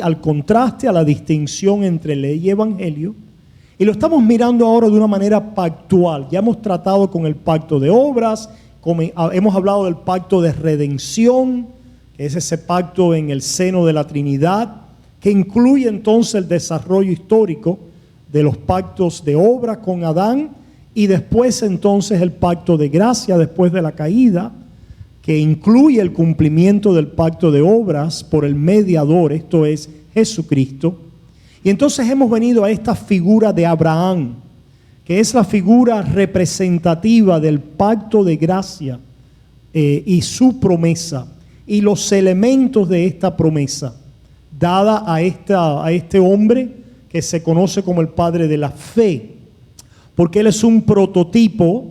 al contraste, a la distinción entre ley y evangelio. Y lo estamos mirando ahora de una manera pactual. Ya hemos tratado con el pacto de obras, hemos hablado del pacto de redención, que es ese pacto en el seno de la Trinidad, que incluye entonces el desarrollo histórico de los pactos de obra con Adán, y después entonces el pacto de gracia después de la caída, que incluye el cumplimiento del pacto de obras por el mediador, esto es Jesucristo. Y entonces hemos venido a esta figura de Abraham, que es la figura representativa del pacto de gracia y su promesa, y los elementos de esta promesa, dada a este hombre que se conoce como el padre de la fe, porque él es un prototipo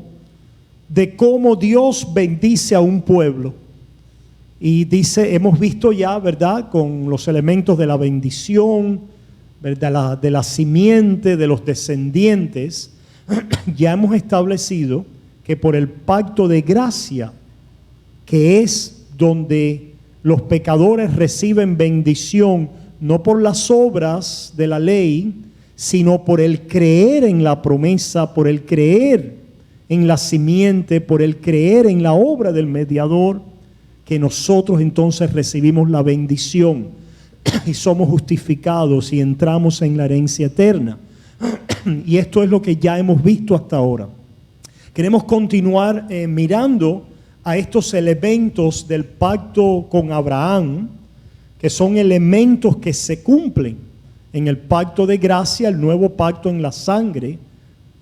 de cómo Dios bendice a un pueblo. Y dice, hemos visto ya, ¿verdad?, con los elementos de la bendición, ¿verdad?, de la simiente, de los descendientes, ya hemos establecido que por el pacto de gracia, que es donde los pecadores reciben bendición, no por las obras de la ley, sino por el creer en la promesa, por el creer en la simiente, por el creer en la obra del mediador, que nosotros entonces recibimos la bendición y somos justificados y entramos en la herencia eterna. Y esto es lo que ya hemos visto hasta ahora. Queremos continuar mirando a estos elementos del pacto con Abraham, que son elementos que se cumplen en el pacto de gracia, el nuevo pacto en la sangre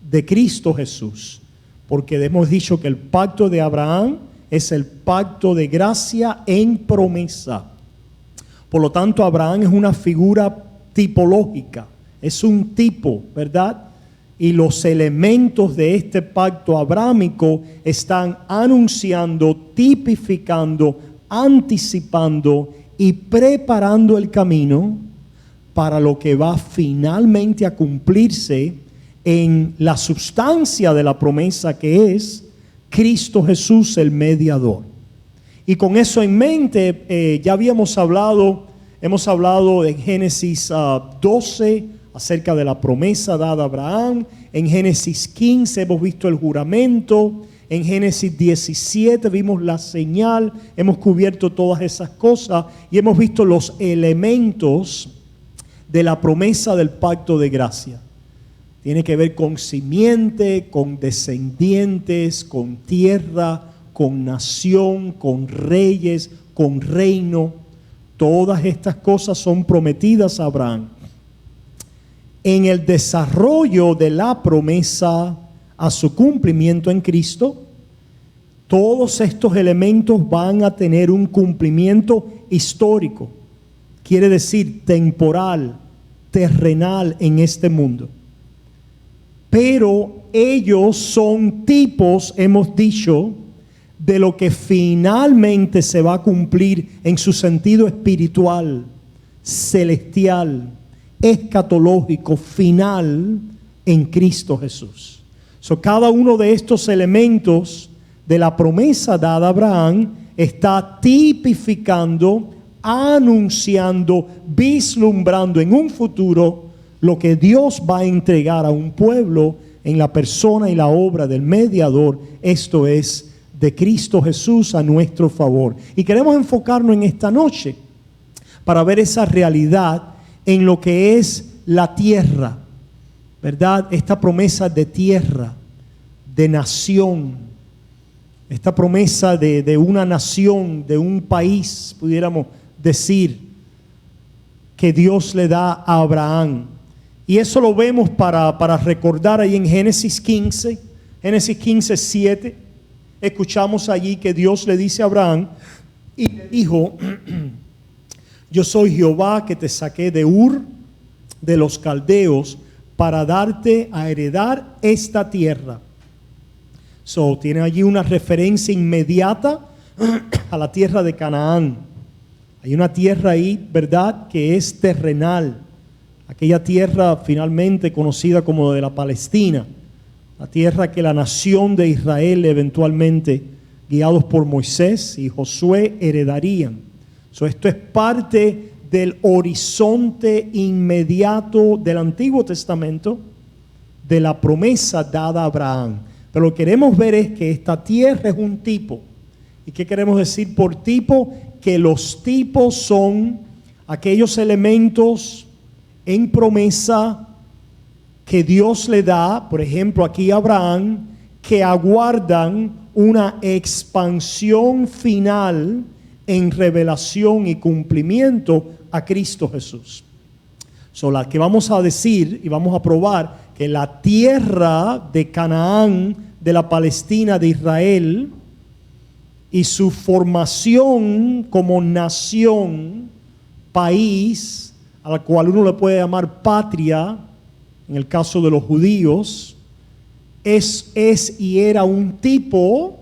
de Cristo Jesús. Porque hemos dicho que el pacto de Abraham es el pacto de gracia en promesa. Por lo tanto, Abraham es una figura tipológica, es un tipo, ¿verdad? Y los elementos de este pacto abrámico están anunciando, tipificando, anticipando y preparando el camino para lo que va finalmente a cumplirse en la sustancia de la promesa, que es Cristo Jesús, el mediador. Y con eso en mente, ya hemos hablado en Génesis 12 acerca de la promesa dada a Abraham. En Génesis 15 hemos visto el juramento. En Génesis 17 vimos la señal. Hemos cubierto todas esas cosas y hemos visto los elementos de la promesa del pacto de gracia. Tiene que ver con simiente, con descendientes, con tierra, con nación, con reyes, con reino. Todas estas cosas son prometidas a Abraham. En el desarrollo de la promesa a su cumplimiento en Cristo, todos estos elementos van a tener un cumplimiento histórico. Quiere decir temporal, terrenal en este mundo. Pero ellos son tipos, hemos dicho, de lo que finalmente se va a cumplir en su sentido espiritual, celestial, escatológico, final en Cristo Jesús. Cada uno de estos elementos de la promesa dada a Abraham está tipificando, anunciando, vislumbrando en un futuro lo que Dios va a entregar a un pueblo en la persona y la obra del mediador, esto es, de Cristo Jesús a nuestro favor. Y queremos enfocarnos en esta noche para ver esa realidad en lo que es la tierra, ¿verdad? Esta promesa de tierra, de nación, esta promesa de una nación, de un país, pudiéramos decir, que Dios le da a Abraham. Y eso lo vemos para recordar ahí en Génesis 15, 7. Escuchamos allí que Dios le dice a Abraham y le dijo: yo soy Jehová que te saqué de Ur de los caldeos para darte a heredar esta tierra. Tiene allí una referencia inmediata a la tierra de Canaán. Hay una tierra ahí, ¿verdad?, que es terrenal. Aquella tierra finalmente conocida como de la Palestina. La tierra que la nación de Israel eventualmente, guiados por Moisés y Josué, heredarían. Esto es parte del horizonte inmediato del Antiguo Testamento, de la promesa dada a Abraham. Pero lo que queremos ver es que esta tierra es un tipo. ¿Y qué queremos decir por tipo? Que los tipos son aquellos elementos en promesa que Dios le da, por ejemplo aquí a Abraham, que aguardan una expansión final en revelación y cumplimiento a Cristo Jesús. La que vamos a decir y vamos a probar que la tierra de Canaán, de la Palestina de Israel, y su formación como nación, país, a la cual uno le puede llamar patria, en el caso de los judíos, es y era un tipo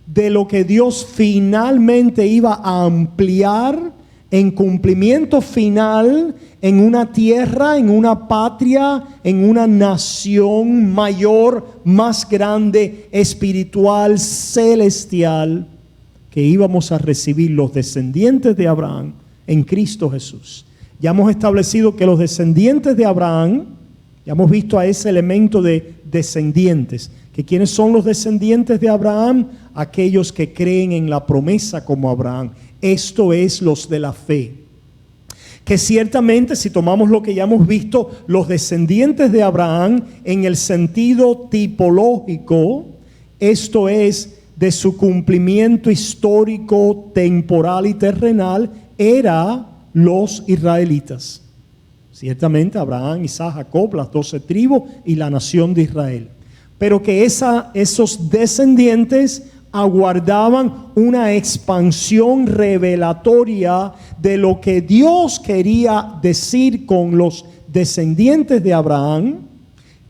de lo que Dios finalmente iba a ampliar en cumplimiento final en una tierra, en una patria, en una nación mayor, más grande, espiritual, celestial, que íbamos a recibir los descendientes de Abraham en Cristo Jesús. Ya hemos establecido que los descendientes de Abraham, ya hemos visto a ese elemento de descendientes, que ¿quiénes son los descendientes de Abraham? Aquellos que creen en la promesa como Abraham. Esto es los de la fe. Que ciertamente, si tomamos lo que ya hemos visto, los descendientes de Abraham en el sentido tipológico, esto es de su cumplimiento histórico, temporal y terrenal, era los israelitas. Ciertamente Abraham, Isaac, Jacob, las 12 tribus y la nación de Israel. Pero que esos descendientes aguardaban una expansión revelatoria de lo que Dios quería decir con los descendientes de Abraham,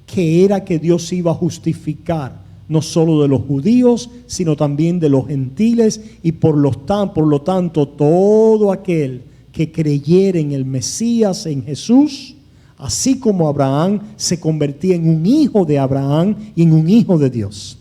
que era que Dios iba a justificar no solo de los judíos, sino también de los gentiles, y por lo tanto todo aquel que creyera en el Mesías, en Jesús, así como Abraham, se convertía en un hijo de Abraham y en un hijo de Dios.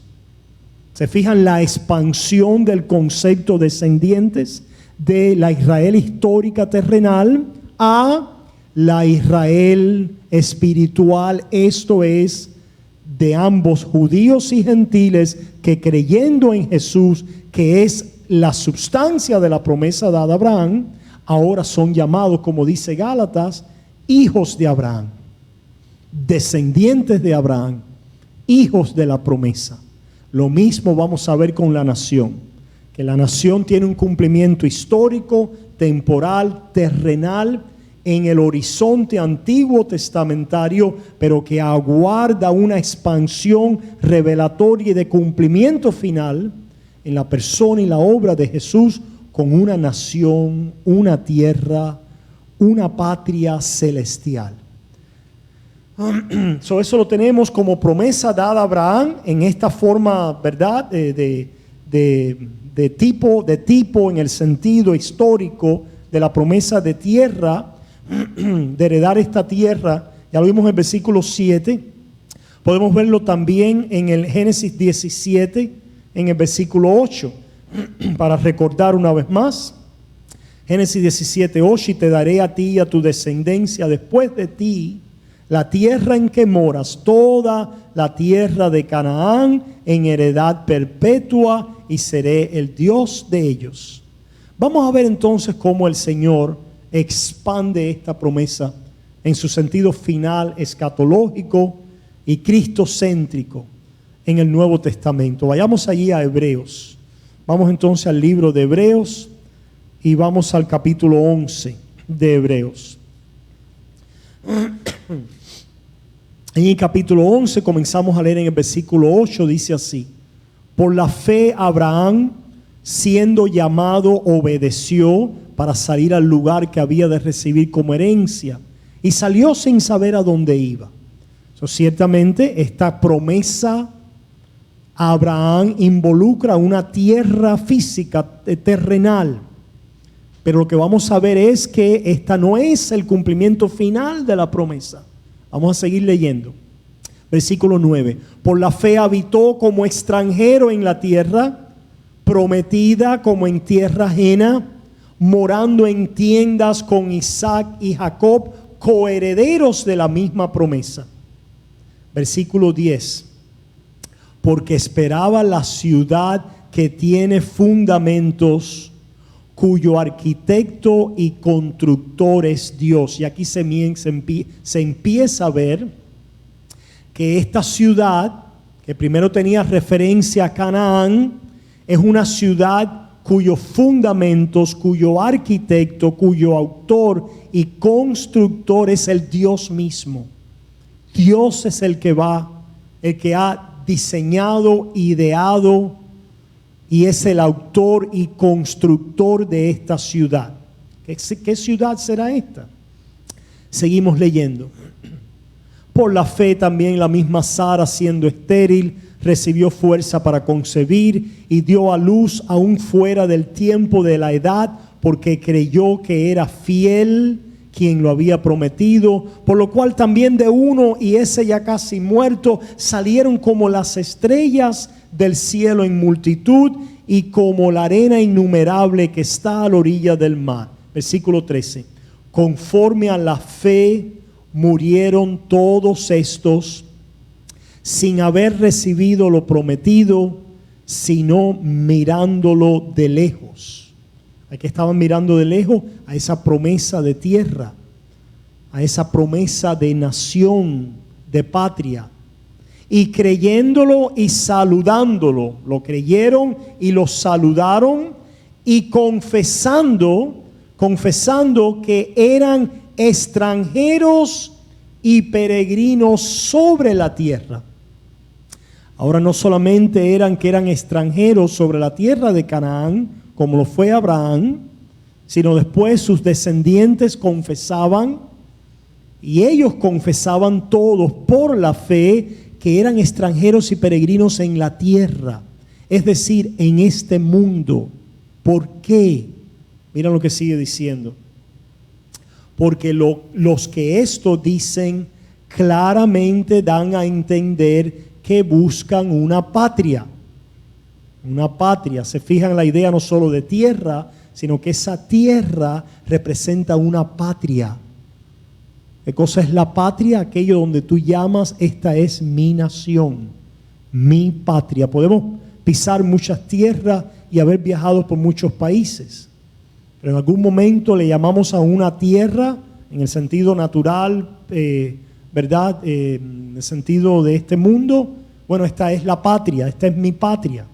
¿Se fijan la expansión del concepto descendientes de la Israel histórica terrenal a la Israel espiritual? Esto es de ambos judíos y gentiles que creyendo en Jesús, que es la sustancia de la promesa dada a Abraham, ahora son llamados, como dice Gálatas, hijos de Abraham, descendientes de Abraham, hijos de la promesa. Lo mismo vamos a ver con la nación, que la nación tiene un cumplimiento histórico, temporal, terrenal, en el horizonte antiguo testamentario, pero que aguarda una expansión revelatoria y de cumplimiento final en la persona y la obra de Jesús, con una nación, una tierra, una patria celestial. Eso lo tenemos como promesa dada a Abraham en esta forma, ¿verdad? De tipo en el sentido histórico de la promesa de tierra, de heredar esta tierra. Ya lo vimos en el versículo 7. Podemos verlo también en el Génesis 17, en el versículo 8, para recordar una vez más. Génesis 17, 8, y te daré a ti y a tu descendencia después de ti la tierra en que moras, toda la tierra de Canaán, en heredad perpetua, y seré el Dios de ellos. Vamos a ver entonces cómo el Señor expande esta promesa en su sentido final, escatológico y cristocéntrico en el Nuevo Testamento. Vayamos allí a Hebreos. Vamos entonces al libro de Hebreos y vamos al capítulo 11 de Hebreos. En el capítulo 11 comenzamos a leer en el versículo 8, dice así: por la fe Abraham, siendo llamado, obedeció para salir al lugar que había de recibir como herencia, y salió sin saber a dónde iba. Ciertamente esta promesa a Abraham involucra una tierra física, terrenal, pero lo que vamos a ver es que esta no es el cumplimiento final de la promesa. Vamos a seguir leyendo. Versículo 9. Por la fe habitó como extranjero en la tierra prometida, como en tierra ajena, morando en tiendas con Isaac y Jacob, coherederos de la misma promesa. Versículo 10. Porque esperaba la ciudad que tiene fundamentos, cuyo arquitecto y constructor es Dios. Y aquí se empieza a ver que esta ciudad, que primero tenía referencia a Canaán, es una ciudad cuyos fundamentos, cuyo arquitecto, cuyo autor y constructor es el Dios mismo. Dios es el que ha diseñado, ideado y es el autor y constructor de esta ciudad. ¿Qué ciudad será esta? Seguimos leyendo. Por la fe también la misma Sara, siendo estéril, recibió fuerza para concebir y dio a luz aún fuera del tiempo de la edad, porque creyó que era fiel quien lo había prometido, por lo cual también de uno, y ese ya casi muerto, salieron como las estrellas del cielo en multitud y como la arena innumerable que está a la orilla del mar. Versículo 13. Conforme a la fe murieron todos estos sin haber recibido lo prometido, sino mirándolo de lejos. Aquí estaban mirando de lejos a esa promesa de tierra, a esa promesa de nación, de patria. Y creyéndolo y saludándolo, lo creyeron y lo saludaron, y confesando que eran extranjeros y peregrinos sobre la tierra. Ahora no solamente eran extranjeros sobre la tierra de Canaán, como lo fue Abraham, sino después sus descendientes confesaban, y ellos confesaban todos por la fe que eran extranjeros y peregrinos en la tierra, es decir, en este mundo. ¿Por qué? Mira lo que sigue diciendo. Porque los que esto dicen claramente dan a entender que buscan una patria. Una patria. Se fijan en la idea no solo de tierra, sino que esa tierra representa una patria. ¿Qué cosa es la patria? Aquello donde tú llamas, esta es mi nación, mi patria. Podemos pisar muchas tierras y haber viajado por muchos países, pero en algún momento le llamamos a una tierra en el sentido natural, ¿verdad? En el sentido de este mundo, bueno, esta es la patria, esta es mi patria.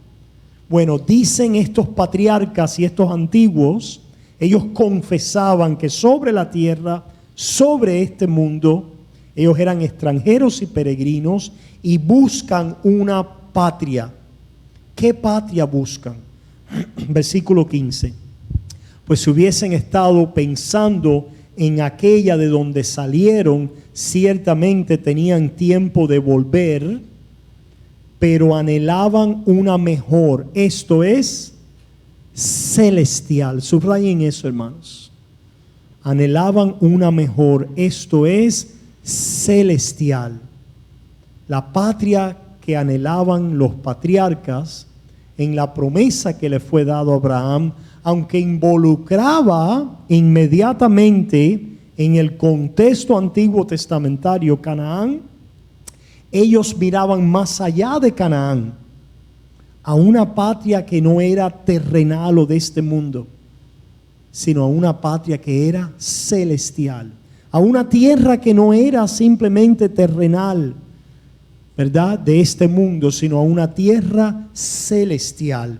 Bueno, dicen estos patriarcas y estos antiguos, ellos confesaban que sobre la tierra, sobre este mundo, ellos eran extranjeros y peregrinos y buscan una patria. ¿Qué patria buscan? Versículo 15. Pues si hubiesen estado pensando en aquella de donde salieron, ciertamente tenían tiempo de volver, pero anhelaban una mejor, esto es celestial. Subrayen eso, hermanos. Anhelaban una mejor, esto es celestial. La patria que anhelaban los patriarcas en la promesa que le fue dado a Abraham, aunque involucraba inmediatamente en el contexto antiguo testamentario Canaán, ellos miraban más allá de Canaán, a una patria que no era terrenal o de este mundo, sino a una patria que era celestial, a una tierra que no era simplemente terrenal, ¿verdad?, de este mundo, sino a una tierra celestial.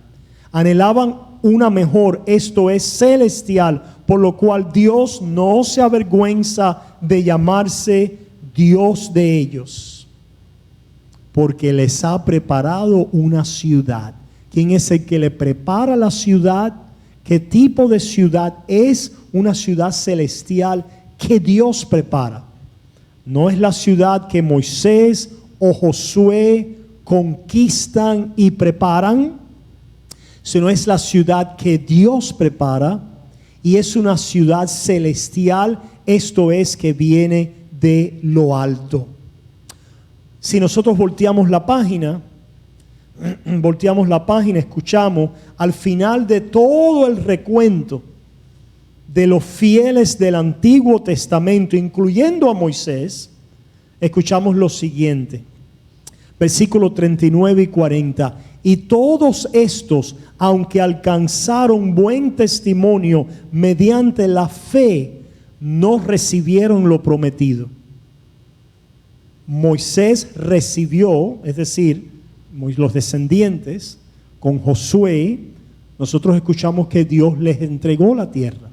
Anhelaban una mejor, esto es celestial, por lo cual Dios no se avergüenza de llamarse Dios de ellos, porque les ha preparado una ciudad. ¿Quién es el que le prepara la ciudad? ¿Qué tipo de ciudad es? Una ciudad celestial que Dios prepara. No es la ciudad que Moisés o Josué conquistan y preparan, sino es la ciudad que Dios prepara, y es una ciudad celestial, esto es que viene de lo alto. Si nosotros volteamos la página, escuchamos al final de todo el recuento de los fieles del Antiguo Testamento, incluyendo a Moisés, escuchamos lo siguiente. Versículos 39 y 40. Y todos estos, aunque alcanzaron buen testimonio mediante la fe, no recibieron lo prometido. Moisés recibió, es decir, los descendientes, con Josué, nosotros escuchamos que Dios les entregó la tierra.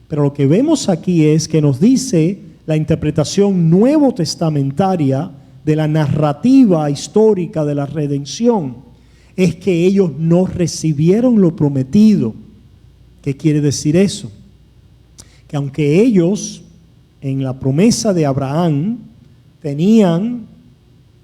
Pero lo que vemos aquí es que nos dice la interpretación nuevo testamentaria de la narrativa histórica de la redención, es que ellos no recibieron lo prometido. ¿Qué quiere decir eso? Que aunque ellos en la promesa de Abraham tenían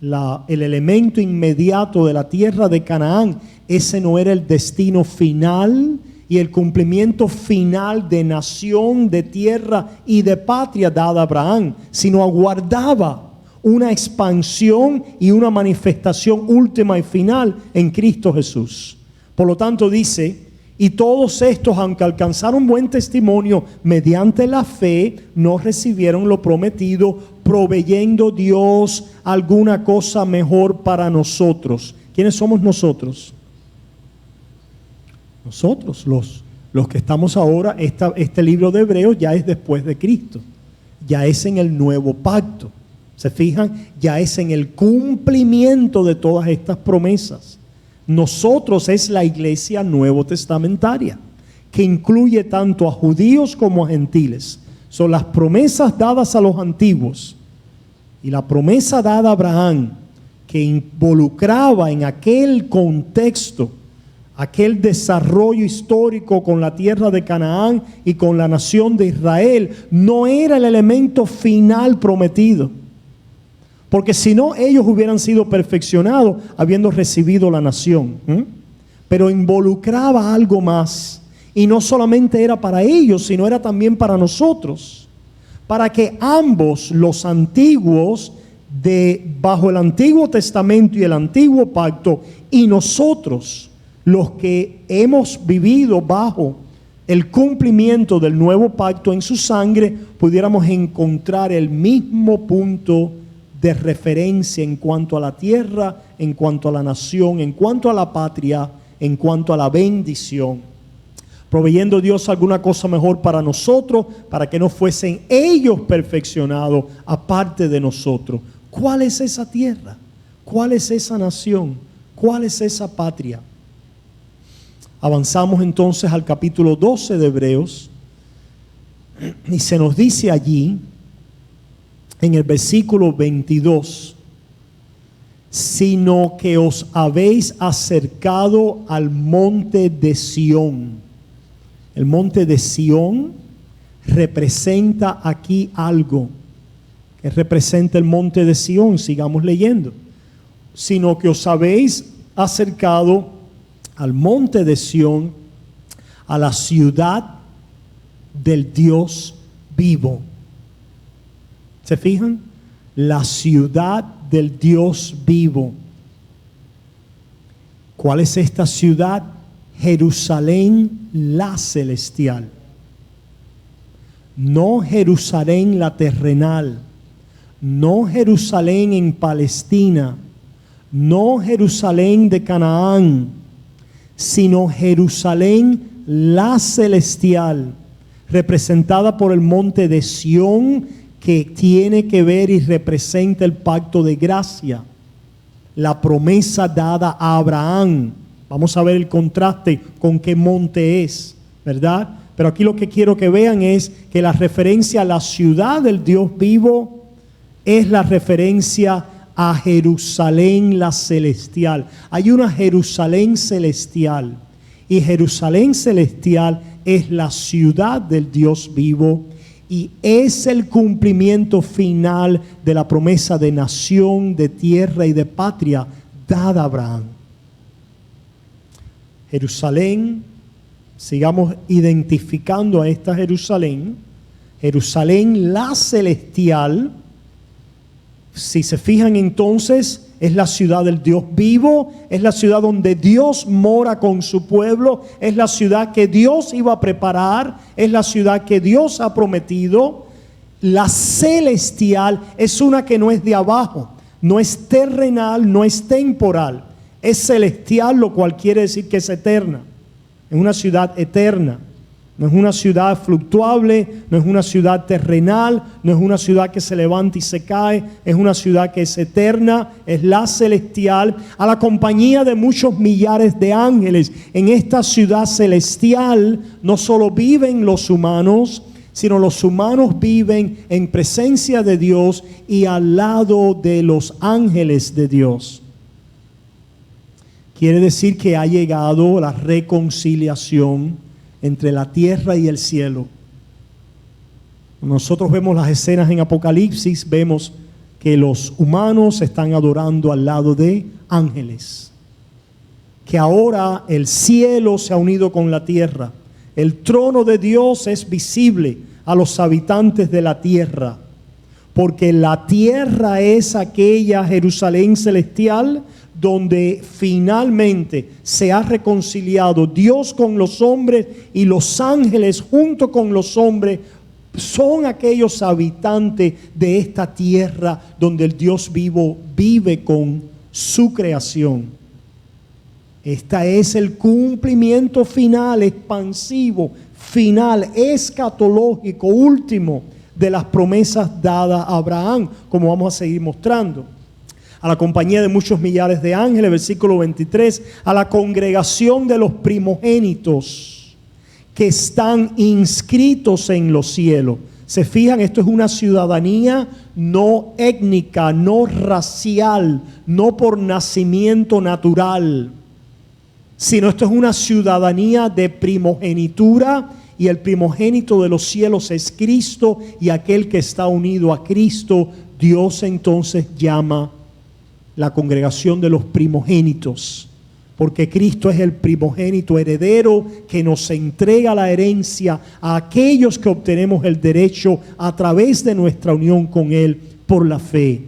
el elemento inmediato de la tierra de Canaán, ese no era el destino final y el cumplimiento final de nación, de tierra y de patria dada a Abraham, sino aguardaba una expansión y una manifestación última y final en Cristo Jesús. Por lo tanto dice, y todos estos, aunque alcanzaron buen testimonio mediante la fe, no recibieron lo prometido, proveyendo Dios alguna cosa mejor para nosotros. ¿Quiénes somos nosotros? Nosotros, los que estamos ahora, este libro de Hebreos ya es después de Cristo, ya es en el nuevo pacto. ¿Se fijan? Ya es en el cumplimiento de todas estas promesas. Nosotros es la iglesia nuevo testamentaria, que incluye tanto a judíos como a gentiles. Son las promesas dadas a los antiguos y la promesa dada a Abraham, que involucraba en aquel contexto, aquel desarrollo histórico con la tierra de Canaán y con la nación de Israel, no era el elemento final prometido. Porque si no, ellos hubieran sido perfeccionados habiendo recibido la nación. Pero involucraba algo más. Y no solamente era para ellos, sino era también para nosotros. Para que ambos, los antiguos, bajo el Antiguo Testamento y el Antiguo Pacto, y nosotros, los que hemos vivido bajo el cumplimiento del Nuevo Pacto en su sangre, pudiéramos encontrar el mismo punto de referencia en cuanto a la tierra, en cuanto a la nación, en cuanto a la patria, en cuanto a la bendición, proveyendo Dios alguna cosa mejor para nosotros, para que no fuesen ellos perfeccionados aparte de nosotros. ¿Cuál es esa tierra? ¿Cuál es esa nación? ¿Cuál es esa patria? Avanzamos entonces al capítulo 12 de Hebreos y se nos dice allí, en el versículo 22, sino que os habéis acercado al monte de Sión. El monte de Sión representa aquí algo. ¿Qué representa el monte de Sión? Sigamos leyendo. Sino que os habéis acercado al monte de Sión, a la ciudad del Dios vivo. ¿Se fijan? La ciudad del Dios vivo. ¿Cuál es esta ciudad? Jerusalén la celestial. No Jerusalén la terrenal. No Jerusalén en Palestina. No Jerusalén de Canaán. Sino Jerusalén la celestial, representada por el monte de Sión, que tiene que ver y representa el pacto de gracia, la promesa dada a Abraham. Vamos a ver el contraste con qué monte es, ¿verdad? Pero aquí lo que quiero que vean es que la referencia a la ciudad del Dios vivo es la referencia a Jerusalén la celestial. Hay una Jerusalén celestial, y Jerusalén celestial es la ciudad del Dios vivo. Y es el cumplimiento final de la promesa de nación, de tierra y de patria dada a Abraham. Jerusalén, sigamos identificando a esta Jerusalén. Jerusalén la celestial. Si se fijan entonces, es la ciudad del Dios vivo, es la ciudad donde Dios mora con su pueblo, es la ciudad que Dios iba a preparar, es la ciudad que Dios ha prometido. La celestial es una que no es de abajo, no es terrenal, no es temporal, es celestial, lo cual quiere decir que es eterna. Es una ciudad eterna. No es una ciudad fluctuable, no es una ciudad terrenal, no es una ciudad que se levanta y se cae, es una ciudad que es eterna, es la celestial, a la compañía de muchos millares de ángeles. En esta ciudad celestial no solo viven los humanos, sino los humanos viven en presencia de Dios y al lado de los ángeles de Dios. Quiere decir que ha llegado la reconciliación entre la tierra y el cielo. Nosotros vemos las escenas en Apocalipsis, vemos que los humanos están adorando al lado de ángeles. Que ahora el cielo se ha unido con la tierra. El trono de Dios es visible a los habitantes de la tierra, porque la tierra es aquella Jerusalén celestial donde finalmente se ha reconciliado Dios con los hombres, y los ángeles junto con los hombres son aquellos habitantes de esta tierra donde el Dios vivo vive con su creación. Este es el cumplimiento final, expansivo, final, escatológico, último de las promesas dadas a Abraham, como vamos a seguir mostrando. A la compañía de muchos millares de ángeles, versículo 23, a la congregación de los primogénitos que están inscritos en los cielos. Se fijan, esto es una ciudadanía no étnica, no racial, no por nacimiento natural, sino esto es una ciudadanía de primogenitura, y el primogénito de los cielos es Cristo, y aquel que está unido a Cristo, Dios entonces llama la congregación de los primogénitos, porque Cristo es el primogénito heredero que nos entrega la herencia a aquellos que obtenemos el derecho a través de nuestra unión con Él por la fe.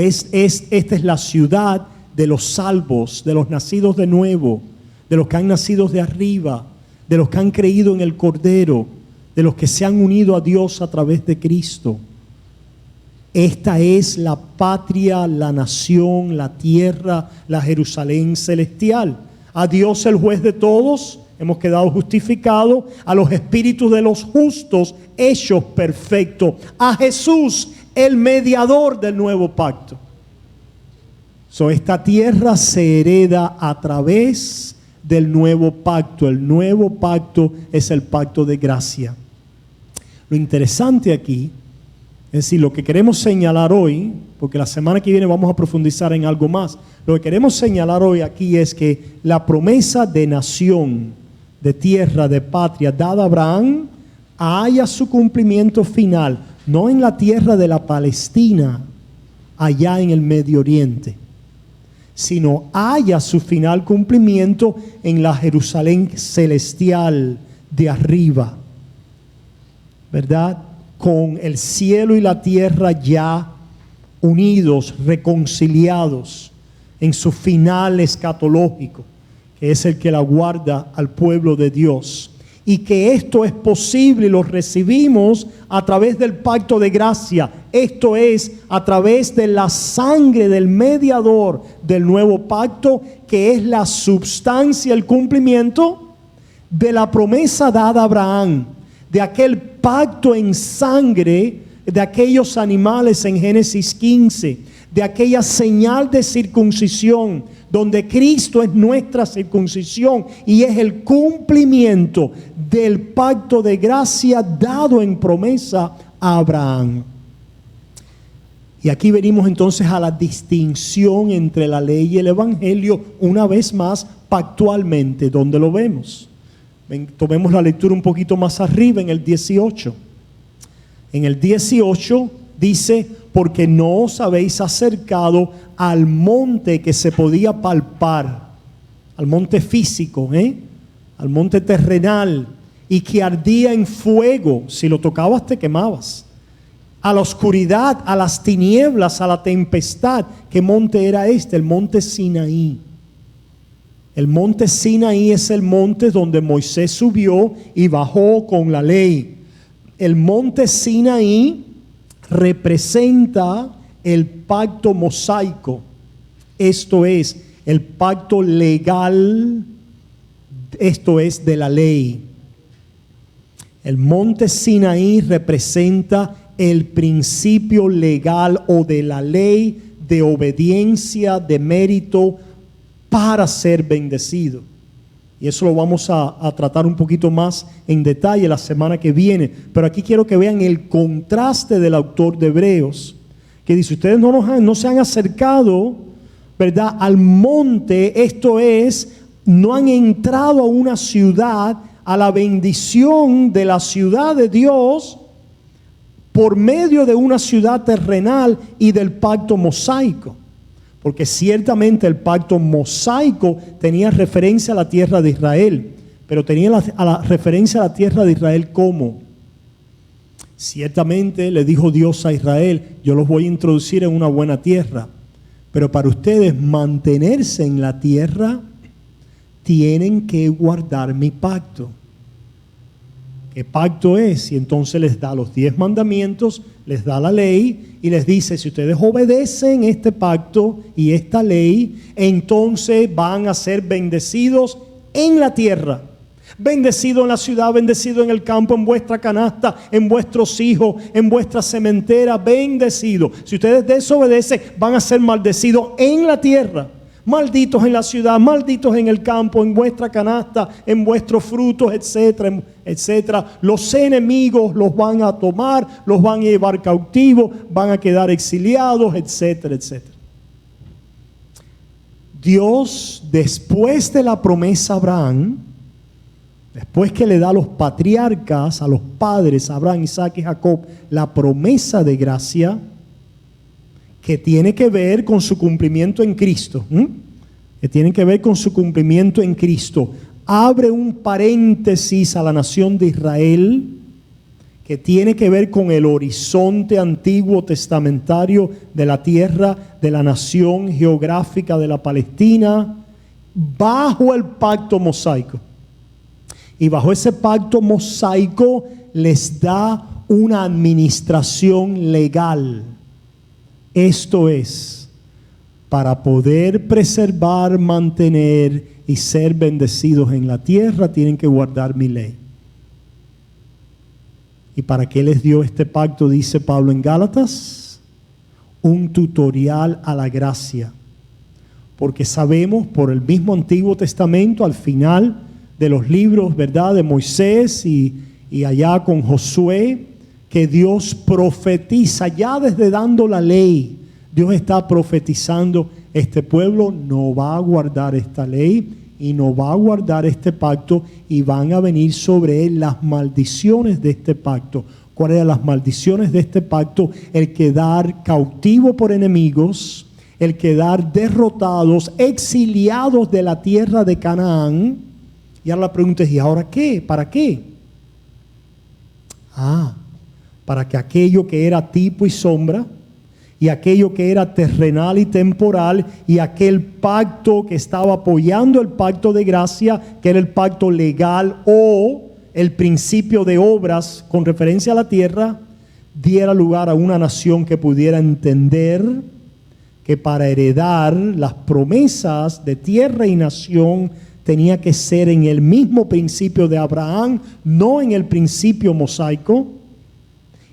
Esta es la ciudad de los salvos, de los nacidos de nuevo, de los que han nacido de arriba, de los que han creído en el Cordero, de los que se han unido a Dios a través de Cristo. Esta es la patria, la nación, la tierra, la Jerusalén celestial. A Dios el juez de todos, hemos quedado justificados. A los espíritus de los justos, hechos perfectos. A Jesús, el mediador del nuevo pacto. Esta tierra se hereda a través del nuevo pacto. El nuevo pacto es el pacto de gracia. Lo interesante aquí, es decir, lo que queremos señalar hoy, porque la semana que viene vamos a profundizar en algo más, lo que queremos señalar hoy aquí es que la promesa de nación, de tierra, de patria dada a Abraham, haya su cumplimiento final, no en la tierra de la Palestina, allá en el Medio Oriente, sino haya su final cumplimiento en la Jerusalén celestial de arriba, ¿verdad? Con el cielo y la tierra ya unidos, reconciliados en su final escatológico, que es el que la guarda al pueblo de Dios. Y que esto es posible y lo recibimos a través del pacto de gracia. Esto es a través de la sangre del mediador del nuevo pacto, que es la substancia, el cumplimiento de la promesa dada a Abraham, de aquel pacto en sangre de aquellos animales en Génesis 15, de aquella señal de circuncisión, donde Cristo es nuestra circuncisión y es el cumplimiento del pacto de gracia dado en promesa a Abraham. Y aquí venimos entonces a la distinción entre la ley y el evangelio, una vez más pactualmente, donde lo vemos. Tomemos la lectura un poquito más arriba en el 18. En el 18 dice: porque no os habéis acercado al monte que se podía palpar, al monte físico, al monte terrenal, y que ardía en fuego. Si lo tocabas te quemabas. a la oscuridad, a las tinieblas, a la tempestad. ¿Qué monte era este? El monte Sinaí. El monte Sinaí es el monte donde Moisés subió y bajó con la ley. El monte Sinaí representa el pacto mosaico. Esto es, el pacto legal, esto es de la ley. El monte Sinaí representa el principio legal o de la ley de obediencia, de mérito para ser bendecido. Y eso lo vamos a tratar un poquito más en detalle la semana que viene. Pero aquí quiero que vean el contraste del autor de Hebreos, que dice, ustedes no se han acercado, ¿verdad?, al monte, esto es, no han entrado a una ciudad, a la bendición de la ciudad de Dios, por medio de una ciudad terrenal y del pacto mosaico. Porque ciertamente el pacto mosaico tenía referencia a la tierra de Israel, pero tenía la referencia a la tierra de Israel ¿cómo? Ciertamente le dijo Dios a Israel, yo los voy a introducir en una buena tierra, pero para ustedes mantenerse en la tierra, tienen que guardar mi pacto. ¿Qué pacto es? Y entonces les da los 10 mandamientos, les da la ley y les dice, si ustedes obedecen este pacto y esta ley, entonces van a ser bendecidos en la tierra. Bendecido en la ciudad, bendecido en el campo, en vuestra canasta, en vuestros hijos, en vuestra sementera, bendecido. Si ustedes desobedecen, van a ser maldecidos en la tierra. Malditos en la ciudad, malditos en el campo, en vuestra canasta, en vuestros frutos, etcétera, etcétera. Los enemigos los van a tomar, los van a llevar cautivos, van a quedar exiliados, etcétera, etcétera. Dios, después de la promesa a Abraham, después que le da a los patriarcas, a los padres, Abraham, Isaac y Jacob, la promesa de gracia, que tiene que ver con su cumplimiento en Cristo, que tiene que ver con su cumplimiento en Cristo. Abre un paréntesis a la nación de Israel, que tiene que ver con el horizonte antiguo testamentario de la tierra, de la nación geográfica de la Palestina, bajo el pacto mosaico. Y bajo ese pacto mosaico les da una administración legal. Esto es, para poder preservar, mantener y ser bendecidos en la tierra, tienen que guardar mi ley. ¿Y para qué les dio este pacto? Dice Pablo en Gálatas, un tutorial a la gracia. Porque sabemos por el mismo Antiguo Testamento, al final de los libros, ¿verdad?, de Moisés y allá con Josué, que Dios profetiza, ya desde dando la ley, Dios está profetizando, este pueblo no va a guardar esta ley y no va a guardar este pacto y van a venir sobre él las maldiciones de este pacto. ¿Cuáles eran las maldiciones de este pacto? El quedar cautivo por enemigos, el quedar derrotados, exiliados de la tierra de Canaán. Y ahora la pregunta es, ¿y ahora qué? ¿Para qué? Para que aquello que era tipo y sombra, y aquello que era terrenal y temporal, y aquel pacto que estaba apoyando el pacto de gracia, que era el pacto legal o el principio de obras con referencia a la tierra, diera lugar a una nación que pudiera entender que para heredar las promesas de tierra y nación tenía que ser en el mismo principio de Abraham, no en el principio mosaico.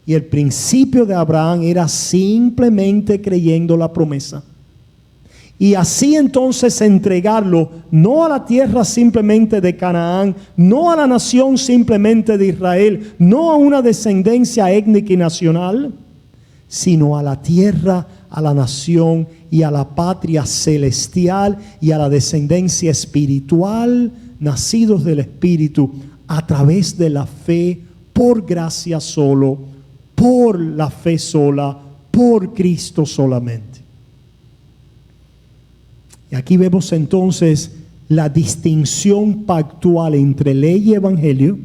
Y el principio de Abraham era simplemente creyendo la promesa. Y así entonces entregarlo, no a la tierra simplemente de Canaán, no a la nación simplemente de Israel, no a una descendencia étnica y nacional, sino a la tierra, a la nación y a la patria celestial y a la descendencia espiritual, nacidos del Espíritu, a través de la fe, por gracia solo, por la fe sola, por Cristo solamente. Y aquí vemos entonces la distinción pactual entre ley y evangelio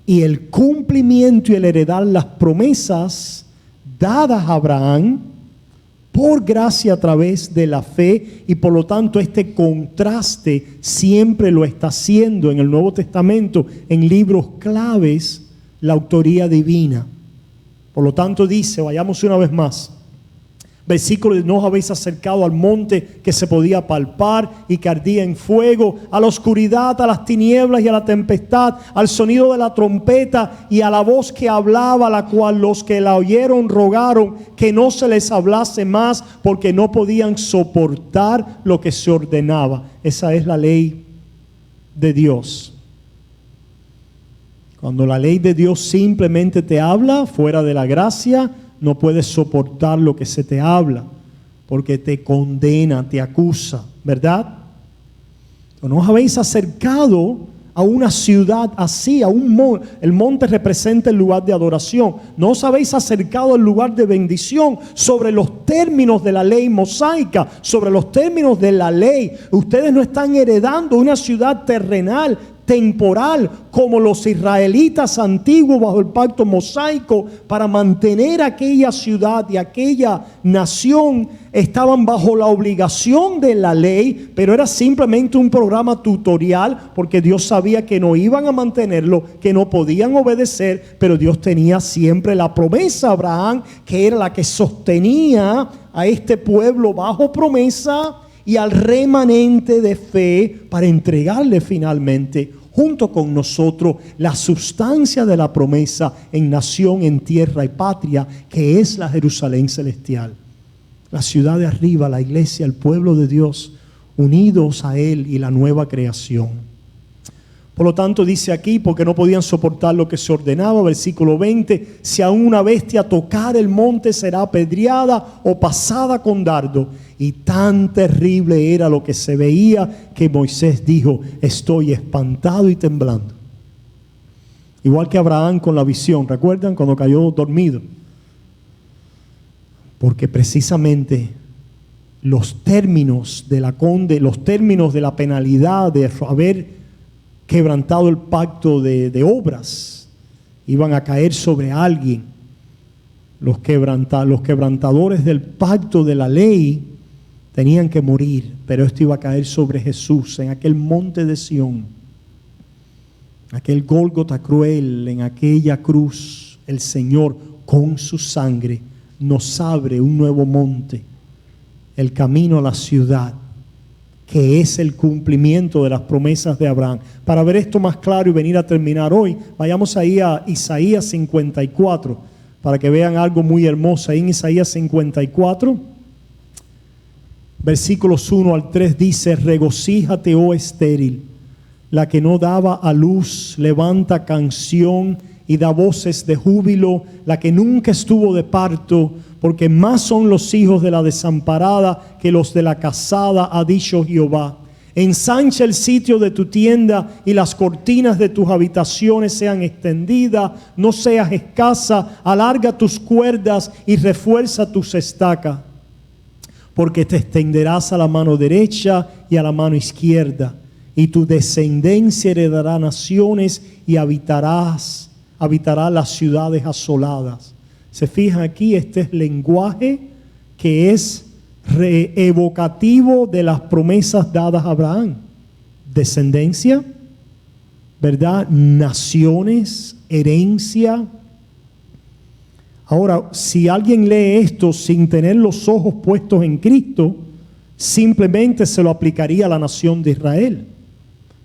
y el cumplimiento y el heredar las promesas dadas a Abraham por gracia a través de la fe, y por lo tanto este contraste siempre lo está haciendo en el Nuevo Testamento, en libros claves, la autoría divina. Por lo tanto dice, vayamos una vez más, versículo: no os habéis acercado al monte que se podía palpar y que ardía en fuego, a la oscuridad, a las tinieblas y a la tempestad, al sonido de la trompeta y a la voz que hablaba, la cual los que la oyeron rogaron que no se les hablase más, porque no podían soportar lo que se ordenaba. Esa es la ley de Dios. Cuando la ley de Dios simplemente te habla fuera de la gracia, no puedes soportar lo que se te habla, porque te condena, te acusa, ¿verdad? No os habéis acercado a una ciudad así, a un monte. El monte representa el lugar de adoración. No os habéis acercado al lugar de bendición, sobre los términos de la ley mosaica, sobre los términos de la ley. Ustedes no están heredando una ciudad terrenal, temporal, como los israelitas antiguos bajo el pacto mosaico. Para mantener aquella ciudad y aquella nación estaban bajo la obligación de la ley, pero era simplemente un programa tutorial, porque Dios sabía que no iban a mantenerlo, que no podían obedecer, pero Dios tenía siempre la promesa a Abraham, que era la que sostenía a este pueblo bajo promesa y al remanente de fe, para entregarle finalmente junto con nosotros la sustancia de la promesa en nación, en tierra y patria, que es la Jerusalén celestial, la ciudad de arriba, la iglesia, el pueblo de Dios, unidos a Él y la nueva creación. Por lo tanto dice aquí, porque no podían soportar lo que se ordenaba, versículo 20: si aún una bestia tocar el monte, será apedreada o pasada con dardo. Y tan terrible era lo que se veía, que Moisés dijo: estoy espantado y temblando. Igual que Abraham con la visión, ¿recuerdan? Cuando cayó dormido. Porque precisamente los términos de la penalidad de haber quebrantado el pacto de obras iban a caer sobre alguien. Los quebrantadores del pacto de la ley tenían que morir, pero esto iba a caer sobre Jesús en aquel monte de Sión, aquel Gólgota cruel, en aquella cruz. El Señor con su sangre nos abre un nuevo monte, el camino a la ciudad, que es el cumplimiento de las promesas de Abraham. Para ver esto más claro y venir a terminar hoy, vayamos ahí a Isaías 54, para que vean algo muy hermoso. Ahí en Isaías 54, versículos 1 al 3 dice: regocíjate, oh estéril, la que no daba a luz, levanta canción y da voces de júbilo, la que nunca estuvo de parto, porque más son los hijos de la desamparada que los de la casada, ha dicho Jehová. Ensancha el sitio de tu tienda y las cortinas de tus habitaciones sean extendidas, no seas escasa, alarga tus cuerdas y refuerza tus estacas, porque te extenderás a la mano derecha y a la mano izquierda, y tu descendencia heredará naciones y habitará las ciudades asoladas. Se fijan aquí, este es lenguaje que es evocativo de las promesas dadas a Abraham. Descendencia, ¿verdad? Naciones, herencia. Ahora, si alguien lee esto sin tener los ojos puestos en Cristo, simplemente se lo aplicaría a la nación de Israel.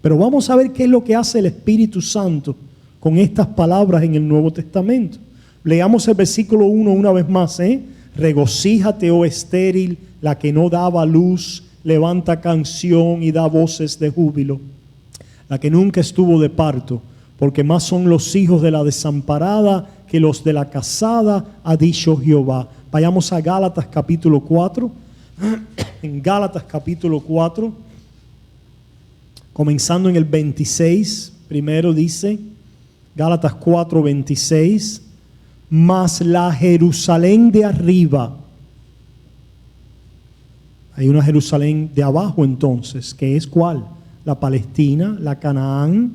Pero vamos a ver qué es lo que hace el Espíritu Santo con estas palabras en el Nuevo Testamento. Leamos el versículo 1 una vez más, regocíjate, oh estéril, la que no daba luz, levanta canción y da voces de júbilo, la que nunca estuvo de parto, porque más son los hijos de la desamparada que los de la casada, ha dicho Jehová. Vayamos a Gálatas capítulo 4. En Gálatas capítulo 4, comenzando en el 26, primero dice, Gálatas 4, 26, mas la Jerusalén de arriba, hay una Jerusalén de abajo entonces, que es ¿cuál? La Palestina, la Canaán,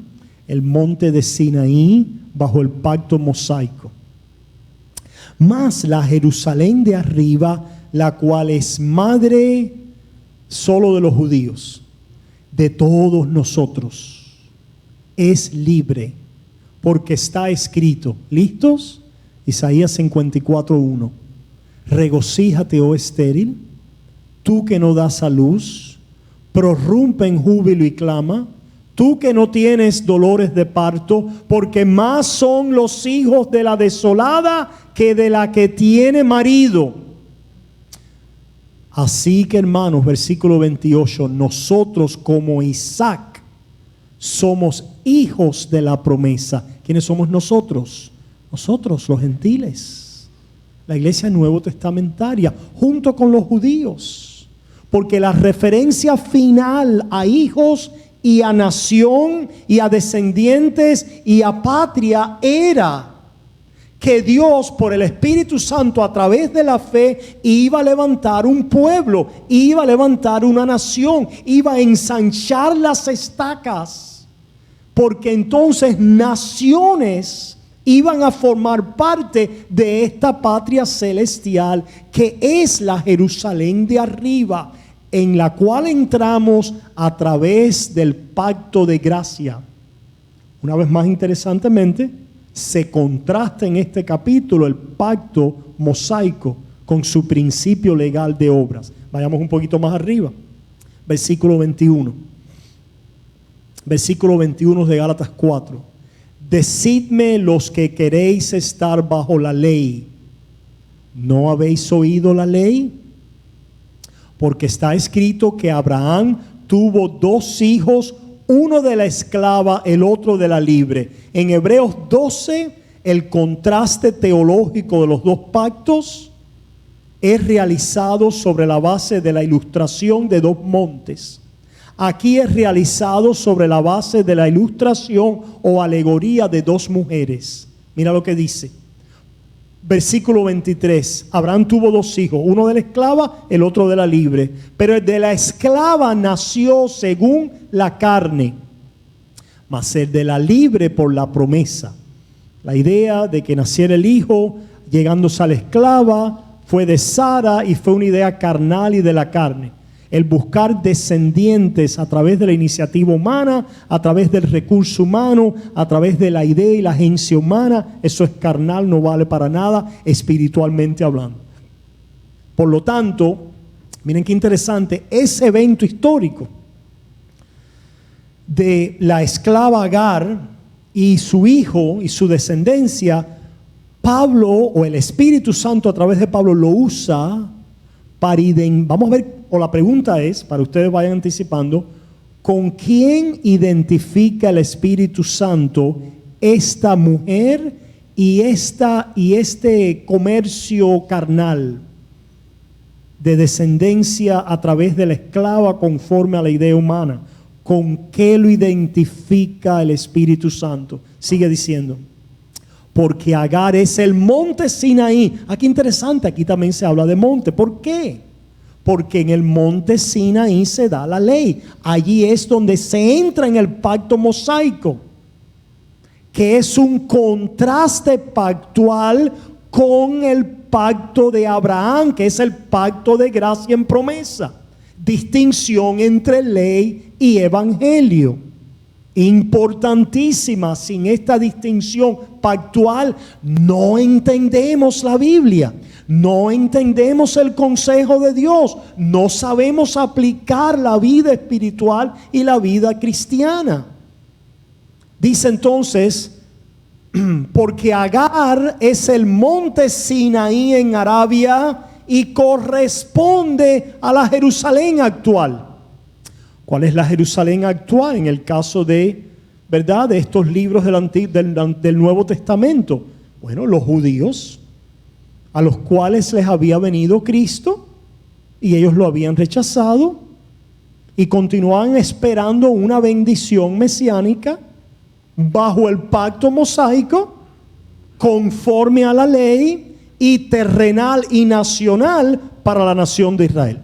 el monte de Sinaí, bajo el pacto mosaico. Mas la Jerusalén de arriba, la cual es madre solo de los judíos, de todos nosotros, es libre, porque está escrito. ¿Listos? Isaías 54:1. Regocíjate, oh estéril, tú que no das a luz, prorrumpe en júbilo y clama, tú que no tienes dolores de parto, porque más son los hijos de la desolada que de la que tiene marido. Así que, hermanos, versículo 28, nosotros como Isaac somos hijos de la promesa. ¿Quiénes somos nosotros? Nosotros, los gentiles, la iglesia nuevo testamentaria, junto con los judíos, porque la referencia final a hijos y a nación y a descendientes y a patria era que Dios, por el Espíritu Santo, a través de la fe, iba a levantar un pueblo, iba a levantar una nación, iba a ensanchar las estacas, porque entonces naciones iban a formar parte de esta patria celestial, que es la Jerusalén de arriba, en la cual entramos a través del pacto de gracia. Una vez más, interesantemente, se contrasta en este capítulo el pacto mosaico con su principio legal de obras. Vayamos un poquito más arriba. Versículo 21. Versículo 21 de Gálatas 4. Decidme los que queréis estar bajo la ley, ¿no habéis oído la ley? Porque está escrito que Abraham tuvo dos hijos, uno de la esclava, el otro de la libre. En Hebreos 12, el contraste teológico de los dos pactos es realizado sobre la base de la ilustración de dos montes. Aquí es realizado sobre la base de la ilustración o alegoría de dos mujeres. Mira lo que dice. Versículo 23. Abraham tuvo dos hijos, uno de la esclava, el otro de la libre. Pero el de la esclava nació según la carne, mas el de la libre por la promesa. La idea de que naciera el hijo llegándose a la esclava fue de Sara y fue una idea carnal y de la carne. El buscar descendientes a través de la iniciativa humana, a través del recurso humano, a través de la idea y la agencia humana, eso es carnal, no vale para nada espiritualmente hablando. Por lo tanto, miren qué interesante, ese evento histórico de la esclava Agar y su hijo y su descendencia, Pablo o el Espíritu Santo a través de Pablo lo usa para vamos a ver, o la pregunta es, para ustedes vayan anticipando, ¿con quién identifica el Espíritu Santo esta mujer y este comercio carnal de descendencia a través de la esclava conforme a la idea humana? ¿Con qué lo identifica el Espíritu Santo? Sigue diciendo, porque Agar es el monte Sinaí. Aquí interesante, aquí también se habla de monte. ¿Por qué? Porque en el monte Sinaí se da la ley. Allí es donde se entra en el pacto mosaico, que es un contraste pactual con el pacto de Abraham, que es el pacto de gracia en promesa. Distinción entre ley y evangelio. Importantísima. Sin esta distinción pactual no entendemos la Biblia, no entendemos el consejo de Dios, no sabemos aplicar la vida espiritual y la vida cristiana. Dice entonces, porque Agar es el monte Sinaí en Arabia y corresponde a la Jerusalén actual. ¿Cuál es la Jerusalén actual en el caso de, verdad, de estos libros del Nuevo Testamento? Bueno, los judíos, a los cuales les había venido Cristo y ellos lo habían rechazado y continuaban esperando una bendición mesiánica bajo el pacto mosaico, conforme a la ley y terrenal y nacional para la nación de Israel.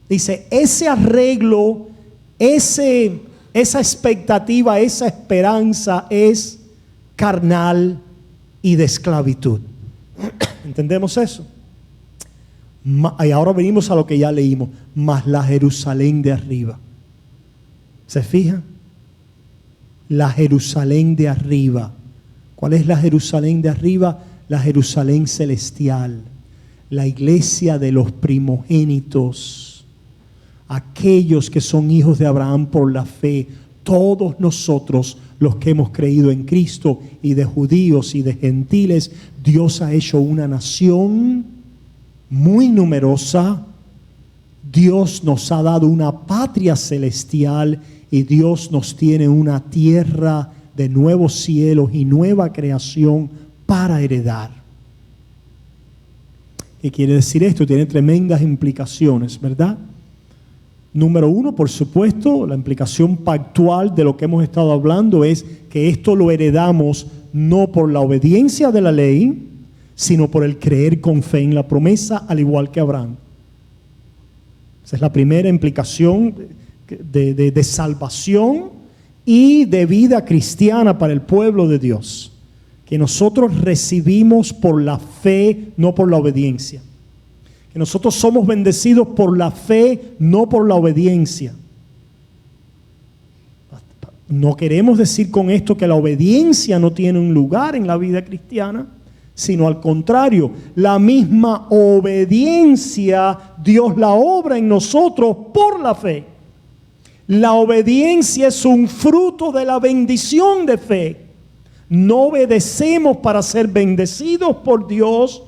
Dice, ese arreglo, esa expectativa, esa esperanza es carnal y de esclavitud. ¿Entendemos eso? Y ahora venimos a lo que ya leímos. Mas la Jerusalén de arriba. ¿Se fijan? La Jerusalén de arriba. ¿Cuál es la Jerusalén de arriba? La Jerusalén celestial. La iglesia de los primogénitos. Aquellos que son hijos de Abraham por la fe. Todos nosotros los que hemos creído en Cristo, y de judíos y de gentiles, Dios ha hecho una nación muy numerosa. Dios nos ha dado una patria celestial y Dios nos tiene una tierra de nuevos cielos y nueva creación para heredar. ¿Qué quiere decir esto? Tiene tremendas implicaciones, ¿verdad? Número uno, por supuesto, la implicación pactual de lo que hemos estado hablando es que esto lo heredamos no por la obediencia de la ley, sino por el creer con fe en la promesa, al igual que Abraham. Esa es la primera implicación de salvación y de vida cristiana para el pueblo de Dios, que nosotros recibimos por la fe, no por la obediencia. Que nosotros somos bendecidos por la fe, no por la obediencia. No queremos decir con esto que la obediencia no tiene un lugar en la vida cristiana, sino al contrario, la misma obediencia Dios la obra en nosotros por la fe. La obediencia es un fruto de la bendición de fe. No obedecemos para ser bendecidos por Dios,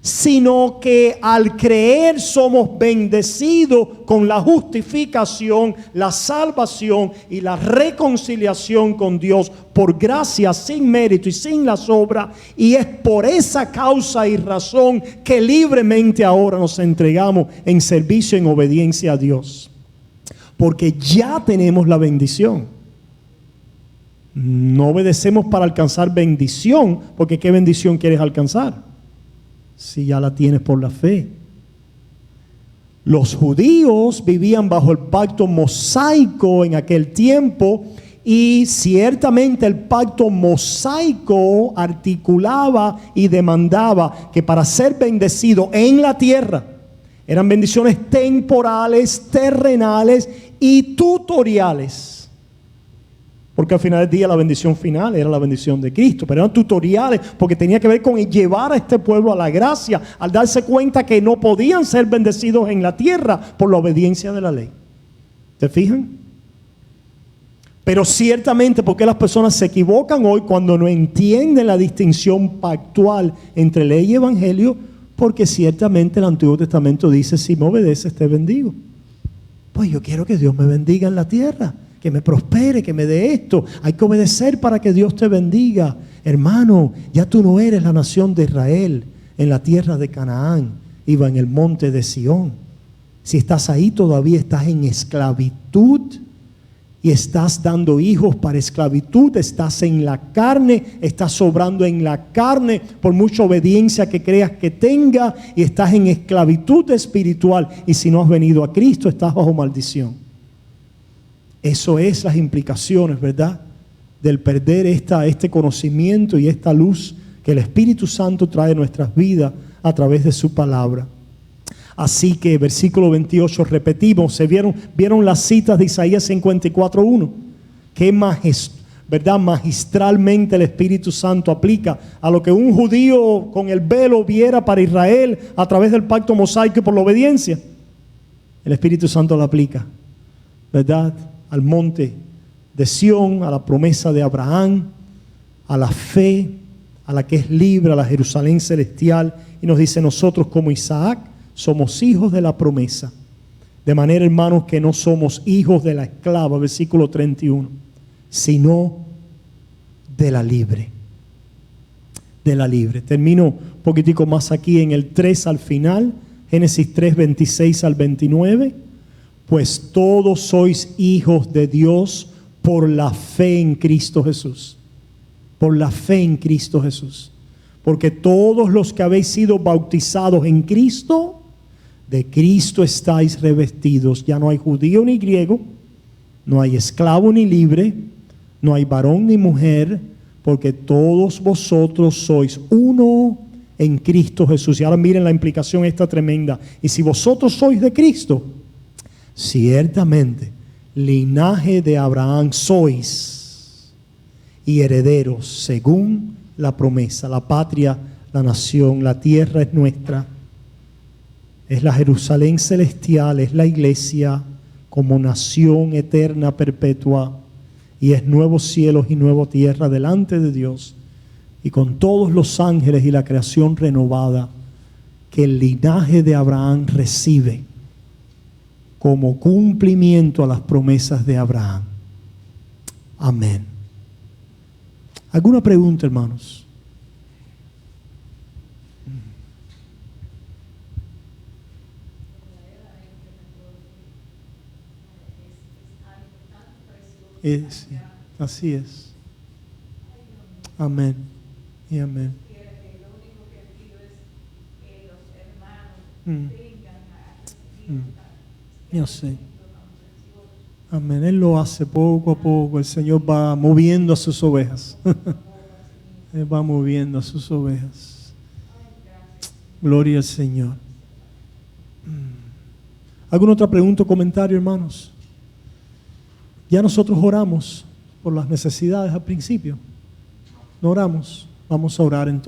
sino que al creer somos bendecidos con la justificación, la salvación y la reconciliación con Dios por gracia, sin mérito y sin las obras. Y es por esa causa y razón que libremente ahora nos entregamos en servicio, en obediencia a Dios, porque ya tenemos la bendición. No obedecemos para alcanzar bendición, porque ¿qué bendición quieres alcanzar? Si ya la tienes por la fe. Los judíos vivían bajo el pacto mosaico en aquel tiempo, y ciertamente el pacto mosaico articulaba y demandaba que para ser bendecido en la tierra, eran bendiciones temporales, terrenales y tutoriales. Porque al final del día la bendición final era la bendición de Cristo, pero eran tutoriales porque tenía que ver con llevar a este pueblo a la gracia, al darse cuenta que no podían ser bendecidos en la tierra por la obediencia de la ley. ¿Se fijan? Pero ciertamente, porque las personas se equivocan hoy cuando no entienden la distinción pactual entre ley y evangelio, porque ciertamente el Antiguo Testamento dice: si me obedeces te bendigo. Pues yo quiero que Dios me bendiga en la tierra, que me prospere, que me dé esto. Hay que obedecer para que Dios te bendiga. Hermano, ya tú no eres la nación de Israel en la tierra de Canaán, iba en el monte de Sión. Si estás ahí, todavía estás en esclavitud y estás dando hijos para esclavitud. Estás en la carne, estás sobrando en la carne por mucha obediencia que creas que tenga, y estás en esclavitud espiritual. Y si no has venido a Cristo, estás bajo maldición. Eso es las implicaciones, ¿verdad?, del perder este conocimiento y esta luz que el Espíritu Santo trae a nuestras vidas a través de su palabra. Así que versículo 28, repetimos, ¿se vieron las citas de Isaías 54:1? Qué ¿verdad?, magistralmente el Espíritu Santo aplica a lo que un judío con el velo viera para Israel a través del pacto mosaico y por la obediencia. El Espíritu Santo lo aplica, ¿verdad?, al monte de Sión, a la promesa de Abraham, a la fe, a la que es libre, a la Jerusalén celestial. Y nos dice: nosotros como Isaac somos hijos de la promesa. De manera, hermanos, que no somos hijos de la esclava, versículo 31, sino de la libre. De la libre. Termino un poquitico más aquí en el 3 al final, Génesis 3, 26 al 29. Pues todos sois hijos de Dios por la fe en Cristo Jesús. Por la fe en Cristo Jesús. Porque todos los que habéis sido bautizados en Cristo, de Cristo estáis revestidos. Ya no hay judío ni griego, no hay esclavo ni libre, no hay varón ni mujer, porque todos vosotros sois uno en Cristo Jesús. Y ahora miren la implicación esta tremenda. Y si vosotros sois de Cristo, ciertamente linaje de Abraham sois y herederos según la promesa. La patria, la nación, la tierra es nuestra. Es la Jerusalén celestial, es la iglesia como nación eterna, perpetua. Y es nuevos cielos y nueva tierra delante de Dios. Y con todos los ángeles y la creación renovada que el linaje de Abraham recibe como cumplimiento a las promesas de Abraham. Amén. ¿Alguna pregunta, hermanos? Así es. Amén. Y amén. Lo único que pido es que los hermanos vengan a recibir Yo sé. Amén. Él lo hace poco a poco. El Señor va moviendo a sus ovejas. Él va moviendo a sus ovejas. Gloria al Señor. ¿Alguna otra pregunta o comentario, hermanos? Ya nosotros oramos por las necesidades al principio. No oramos. Vamos a orar entonces.